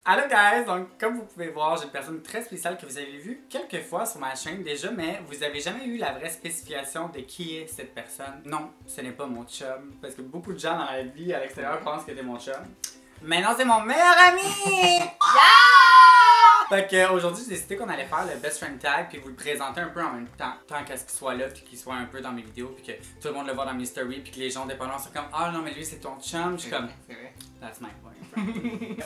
Allô guys, donc comme vous pouvez voir, j'ai une personne très spéciale que vous avez vue quelques fois sur ma chaîne déjà, mais vous avez jamais eu la vraie spécification de qui est cette personne. Non, ce n'est pas mon chum, parce que beaucoup de gens dans la vie à l'extérieur pensent que c'est mon chum. Mais non, c'est mon meilleur ami! Yeah! Fait qu'aujourd'hui, j'ai décidé qu'on allait faire le Best Friend Tag puis vous le présenter un peu en même temps. Tant qu'à ce qu'il soit là puis qu'il soit un peu dans mes vidéos puis que tout le monde le voit dans mes stories puis que les gens dépendants sont comme ah non mais lui c'est ton chum. Je suis comme c'est vrai. that's my point.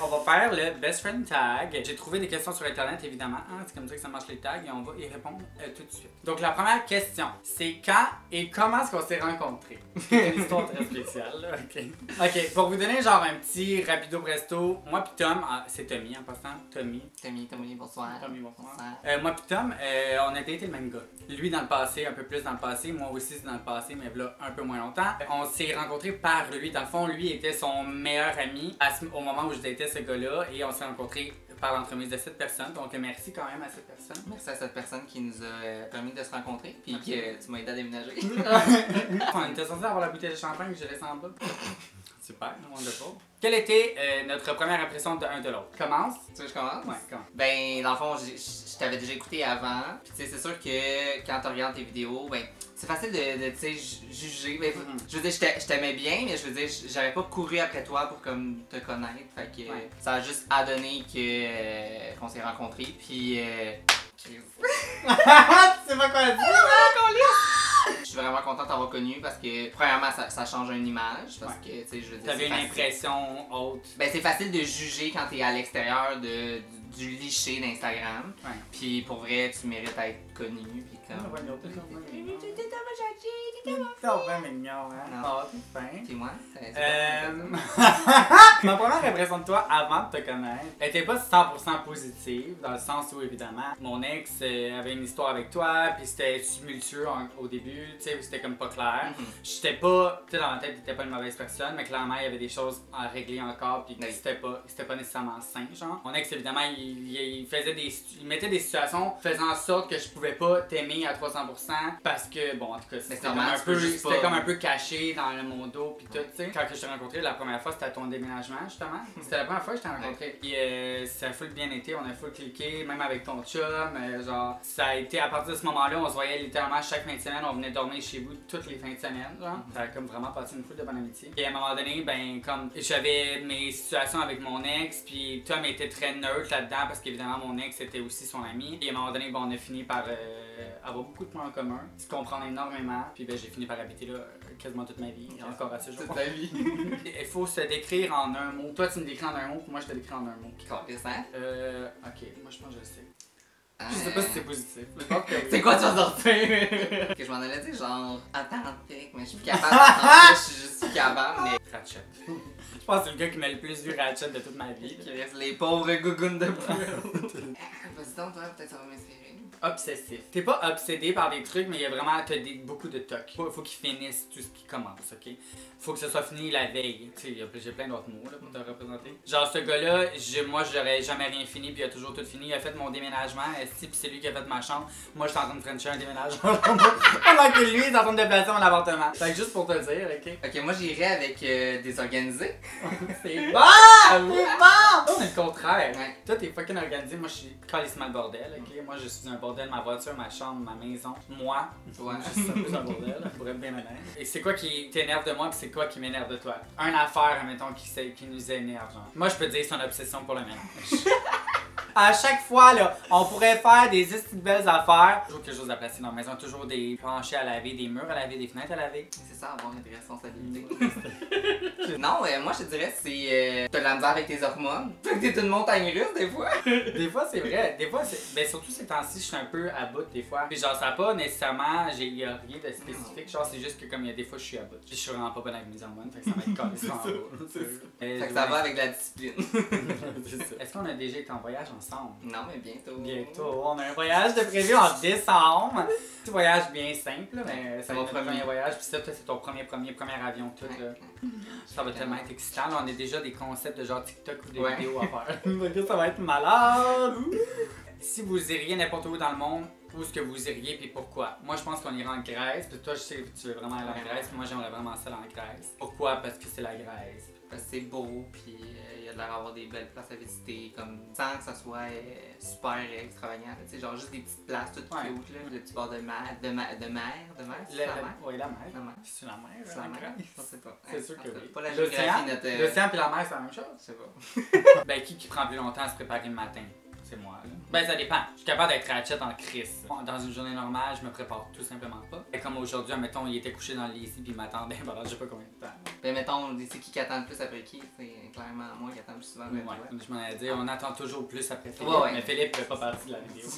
On va faire le Best Friend Tag. J'ai trouvé des questions sur internet évidemment. Hein, c'est comme ça que ça marche les tags et on va y répondre tout de suite. Donc la première question, c'est quand et comment est-ce qu'on s'est rencontrés? C'est une histoire très spéciale là. Ok, pour vous donner genre un petit rapido presto, moi pis Tom, c'est Tommy en passant, Tommy, bonsoir. Tommy, bonsoir. Moi pis Tom, on a été le même gars. Lui dans le passé, un peu plus dans le passé, moi aussi c'est dans le passé, mais là un peu moins longtemps. On s'est rencontrés par lui. Dans le fond, lui était son meilleur ami au moment où je datais ce gars-là et on s'est rencontrés par l'entremise de cette personne. Donc merci quand même à cette personne. Merci à cette personne qui nous a permis de se rencontrer puis que tu m'as aidé à déménager. On était censé avoir la bouteille de champagne que je laisse en bas. Super, wonderful. Quelle était notre première impression de l'un de l'autre? Commence? Tu veux que je commence? Ouais, commence. Ben, dans le fond, je t'avais déjà écouté avant. Puis tu sais, c'est sûr que quand tu regardes tes vidéos, ben, c'est facile de tu sais, juger. Ben, je veux dire, je t'aimais bien, mais je veux dire, j'avais pas couru après toi pour comme te connaître. Fait que ça a juste adonné que qu'on s'est rencontrés. Puis Tu sais pas quoi dire? Je suis vraiment contente d'avoir connu parce que, premièrement, ça change une image. Parce que, tu sais, je veux dire. T'avais une impression haute. Ben, c'est facile de juger quand t'es à l'extérieur du liché d'Instagram. Ouais. Puis pour vrai, tu mérites d'être connu. Puis comme. T'es bien mignon, hein? Oh, t'es fin. Puis moi, Ma première impression de toi avant de te connaître était pas 100% positive, dans le sens où évidemment mon ex avait une histoire avec toi, puis c'était tumultueux au début, tu sais, c'était comme pas clair. J'étais pas, tu sais, dans ma tête, t'étais pas une mauvaise personne, mais clairement il y avait des choses à régler encore, puis c'était pas nécessairement sain, genre. Mon ex évidemment, il mettait des situations faisant en sorte que je pouvais pas t'aimer à 300% parce que, bon, en tout cas, c'était comme un peu caché dans mon dos pis tout, tu sais. Quand je t'ai rencontré la première fois, c'était à ton déménagement, justement. C'était la première fois que je t'ai rencontré. Puis ça a full bien été, on a full cliqué, même avec ton chum. Genre, ça a été, à partir de ce moment-là, on se voyait littéralement chaque fin de semaine, on venait dormir chez vous toutes les fins de semaine, genre. Ça a comme vraiment passé une foule de bonne amitié. Et à un moment donné, ben, comme j'avais mes situations avec mon ex, puis Tom était très neutre là-dedans parce qu'évidemment, mon ex était aussi son ami. Et à un moment donné, ben, on a fini par avoir beaucoup de points en commun, se comprendre énormément, puis ben, j'ai fini par habiter là quasiment toute ma vie, encore à ce jour. Toute ta vie. Il faut se décrire en un mot. Toi, tu me décris en un mot, puis moi, je te décris en un mot. Hein? Ok, moi, je pense que je sais. Je sais pas si c'est positif. C'est quoi tu vas sortir? Que je m'en allais dire genre authentique, mais je suis plus capable d'entendre ça, je suis juste plus capable, mais. Ratchet. Je pense que c'est le gars qui m'a le plus vu Ratchet de toute ma vie. Qui reste les pauvres gougounes de poêle. Vas-y donc, toi, peut-être ça va m'inspirer. Obsessif. T'es pas obsédé par des trucs, mais il y a vraiment beaucoup de tocs. Faut qu'il finisse tout ce qui commence, ok? Faut que ce soit fini la veille. Tu sais, j'ai plein d'autres mots là, pour te représenter. Genre, ce gars-là, moi, j'aurais jamais rien fini, puis il a toujours tout fini. Il a fait mon déménagement, puis c'est lui qui a fait ma chambre. Moi, je suis en train de frencher un déménagement. Pendant que lui, il est en train de déplacer mon appartement. Fait que juste pour te le dire, ok? Ok, moi, j'irais avec désorganisé. C'est bon! C'est bon! Toi, on est le contraire. Ouais. Toi, t'es fucking organisé. Moi, je suis calissement le bordel, ok? Moi, je suis un bordel, ma voiture, ma chambre, ma maison. Moi, je suis un peu un bordel, pour être bien honnête. Et c'est quoi qui t'énerve de moi, puis c'est quoi qui m'énerve de toi? Un affaire, mettons, qui nous énerve, genre. Moi, je peux te dire son obsession pour le ménage. À chaque fois, là, on pourrait faire des belles affaires. Toujours quelque chose à placer dans la maison, toujours des planchers à laver, des murs à laver, des fenêtres à laver. C'est ça, avoir des responsabilités. Non, moi je te dirais c'est t'as de la misère avec tes hormones. T'es une montagne russe des fois. Des fois c'est vrai, des fois c'est. Ben surtout ces temps-ci, je suis un peu à bout des fois. Puis genre ça pas nécessairement, il y a rien de spécifique, genre c'est juste que comme il y a des fois je suis à bout. Je suis vraiment pas bonne avec mes hormones, fait que ça va être carrément en bas. Fait que ça va avec la discipline. Est-ce qu'on a déjà été en voyage ensemble? Non mais bientôt. Bientôt, on a un voyage de prévu en décembre. Petit voyage bien simple, là, mais ça va être mon premier voyage. Puis ça, c'est ton premier avion tout là. Ça va tellement être excitant. Là, on a déjà des concepts de genre TikTok ou des vidéos à faire. Ça va être malade! Si vous iriez n'importe où dans le monde, où est-ce que vous iriez puis pourquoi? Moi je pense qu'on irait en Grèce, puis toi je sais que tu veux vraiment aller en Grèce, puis moi j'aimerais vraiment ça aller en Grèce. Pourquoi? Parce que c'est la Grèce. Parce que c'est beau, puis il y a de l'air d'avoir des belles places à visiter, comme sans que ça soit super extravagant. Tu sais, genre juste des petites places toutes Ouais. cute, là, le petit bord de mer, c'est la mer? Oui, la mer. La mer. C'est la mer, C'est la mer? Grèce? Je sais pas. C'est sûr que oui. Pas la L'océan géographie, notre... l'océan puis la mer, c'est la même chose. Je sais pas. Ben, qui prend plus longtemps à se préparer le matin? C'est moi, là. Ben, ça dépend. Je suis capable d'être ratchet en crise. Dans une journée normale, je me prépare tout simplement pas. Et comme aujourd'hui, admettons, il était couché dans le lit ici, puis il m'attendait pendant je sais pas combien de temps. Ben, mettons, c'est qui attend le plus après qui? C'est clairement moi qui attends le plus souvent après toi. Ouais, je m'en ai dit, on attend toujours plus après Philippe. Ouais. Mais Philippe fait pas partie de la vidéo.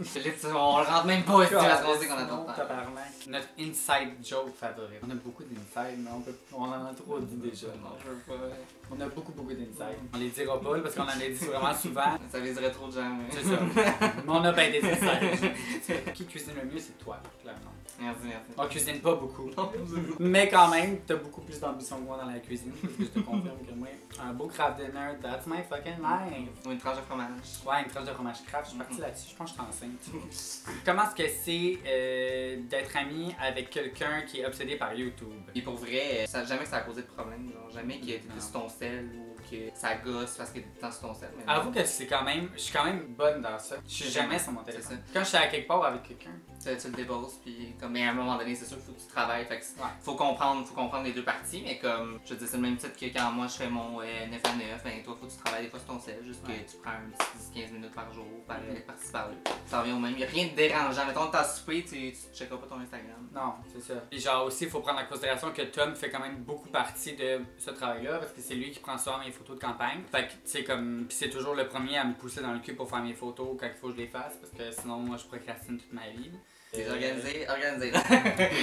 Philippe, on le rentre même pas ici parce qu'on sait qu'on attend le temps. Tabarnak. Notre inside joke favori. On a beaucoup d'inside, mais on en a trop dit déjà. Non, je veux pas. On a beaucoup d'inside. On les dira pas là, parce qu'on en a dit vraiment souvent. Ça viserait trop de gens. Mais... C'est ça. Mais on a bien des insides. Qui cuisine le mieux, c'est toi, clairement. Merci. On cuisine pas beaucoup. Mais quand même, t'as beaucoup plus d'ambition que moi dans la cuisine. Parce que je te confirme que moi, un beau craft dinner, that's my fucking life. Ou une tranche de fromage. Ouais, une tranche de fromage craft, je suis partie là-dessus, je pense que je suis enceinte. Comment est-ce que c'est d'être ami avec quelqu'un qui est obsédé par YouTube? Et pour vrai, jamais que ça a causé de problème. Genre, jamais que t'étais sur ton sel ou que ça gosse parce que t'es tout le temps sur ton sel. Mais Avoue que c'est quand même, je suis quand même bonne dans ça. Je suis jamais sur mon téléphone. Quand je suis à quelque part avec quelqu'un. tu le déposes, puis comme, mais à un moment donné, c'est sûr qu'il faut que tu travailles. Fait que Ouais. faut comprendre les deux parties, mais comme, je veux dire, c'est le même titre que quand moi je fais mon 9 à 9, ben toi, faut que tu travailles des fois sur ton sel, juste que tu prends un petit 10-15 minutes par jour, par-ci par-là. Ça revient au même. Y'a rien de dérangeant. Mettons que t'as soupé, tu checkeras pas ton Instagram. Non, c'est ça. Puis genre aussi, il faut prendre en considération que Tom fait quand même beaucoup partie de ce travail-là, parce que c'est lui qui prend souvent mes photos de campagne. Fait que, tu sais, comme, pis c'est toujours le premier à me pousser dans le cul pour faire mes photos quand il faut que je les fasse, parce que sinon, moi, je procrastine toute ma vie. C'est organisé.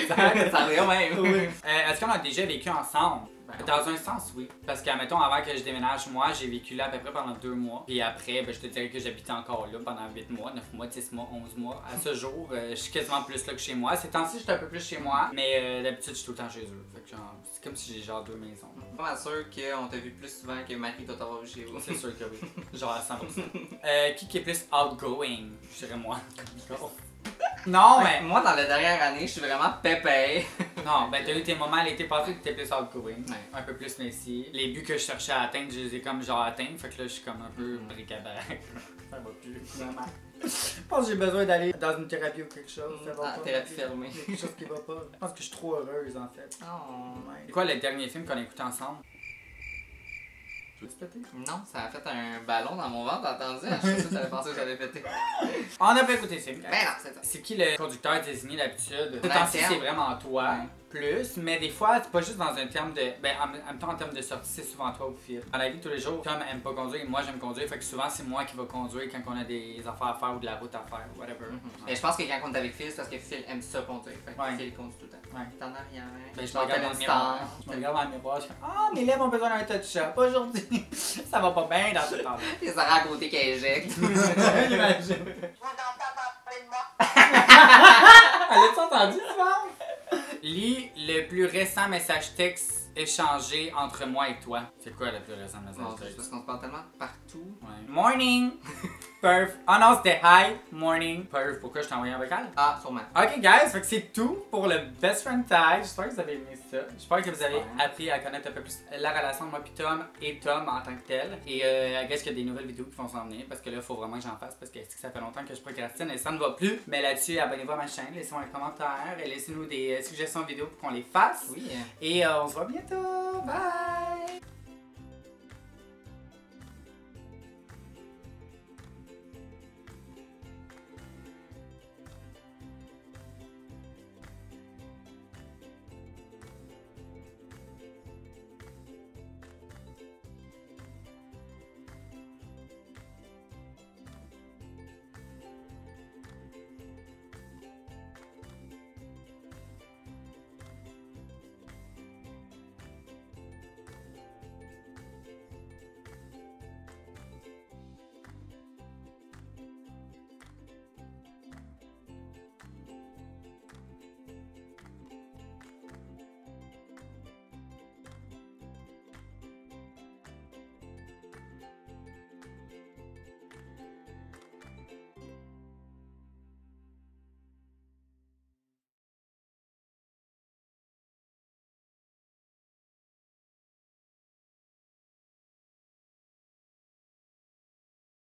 Ça revient au même. Oui. Est-ce qu'on a déjà vécu ensemble? Dans un sens, oui. Parce que, mettons, avant que je déménage, moi, j'ai vécu là à peu près pendant 2 mois. Puis après, ben, je te dirais que j'habitais encore là pendant 8 mois, 9 mois, 10 mois, 11 mois. À ce jour, je suis quasiment plus là que chez moi. Ces temps-ci, j'étais un peu plus chez moi, mais d'habitude, je suis tout le temps chez eux. Fait que genre, c'est comme si j'ai genre 2 maisons. Je suis pas mal sûr qu'on t'a vu plus souvent que Marie doit t'avoir vu chez vous. C'est sûr que oui. Genre à 100%. Qui est plus outgoing? Je dirais moi. Non, mais. Moi, dans la dernière année, je suis vraiment pépé. Non, ben t'as eu tes moments l'été passé que t'étais plus outgoing. Ouais. Un peu plus messi. Les buts que je cherchais à atteindre, je les ai comme genre atteints. Fait que là, je suis comme un peu bric-à-brac. Ça va plus, finalement. Je pense que j'ai besoin d'aller dans une thérapie ou quelque chose. Ça va pas. Thérapie fermée. Il y a quelque chose qui va pas. Je pense que je suis trop heureuse en fait. Oh. Ouais. C'est quoi le dernier film qu'on a écouté ensemble? Tu veux-tu péter? Non, ça a fait un ballon dans mon ventre, t'as entendu? Je suis sûr que t'avais pensé que j'allais péter. On a pas écouté le film. Ben non, c'est ça. C'est qui le conducteur désigné d'habitude? Ce La temps-ci, tienne. c'est vraiment toi. Ouais. Plus, mais des fois, c'est pas juste dans un terme de. Ben, en même temps, en termes de sortie, c'est souvent toi ou Phil. Dans la vie de tous les jours, Tom aime pas conduire et moi j'aime conduire, fait que souvent c'est moi qui va conduire quand on a des affaires à faire ou de la route à faire, whatever. Mais je pense que quand on est avec Phil, c'est parce que Phil aime ça conduire. Fait que Ouais. Phil conduit tout le temps. Ouais. T'es en arrière. Ben, je me Dans regarde tel dans le miroir. instant. Je me regarde dans le miroir, je suis comme ah, mes lèvres ont besoin d'un touch-up. Aujourd'hui, ça va pas bien dans ce temps-là. Et Sarah à côté qui éjecte. Imagine. Elle a-tu entendu, ça? Lis le plus récent message texte échangé entre moi et toi. C'est quoi le plus récent message Non, c'est texte? parce qu'on se parle tellement partout. Ouais. Morning! Perf. Oh non, c'était hi, morning. Perf, pourquoi je t'ai envoyé un vocal? Ah, sûrement. Ok, guys, fait que c'est tout pour le Best Friend Tag. J'espère que vous avez aimé ça. J'espère que vous avez appris à connaître un peu plus la relation de moi et Tom en tant que tel. Et I guess qu'il y a des nouvelles vidéos qui vont s'en venir parce que là, il faut vraiment que j'en fasse parce que ça fait longtemps que je procrastine et ça ne va plus. Mais là-dessus, abonnez-vous à ma chaîne, laissez-moi un commentaire et laissez-nous des suggestions de vidéos pour qu'on les fasse. Oui. Et on se voit bientôt. Bye!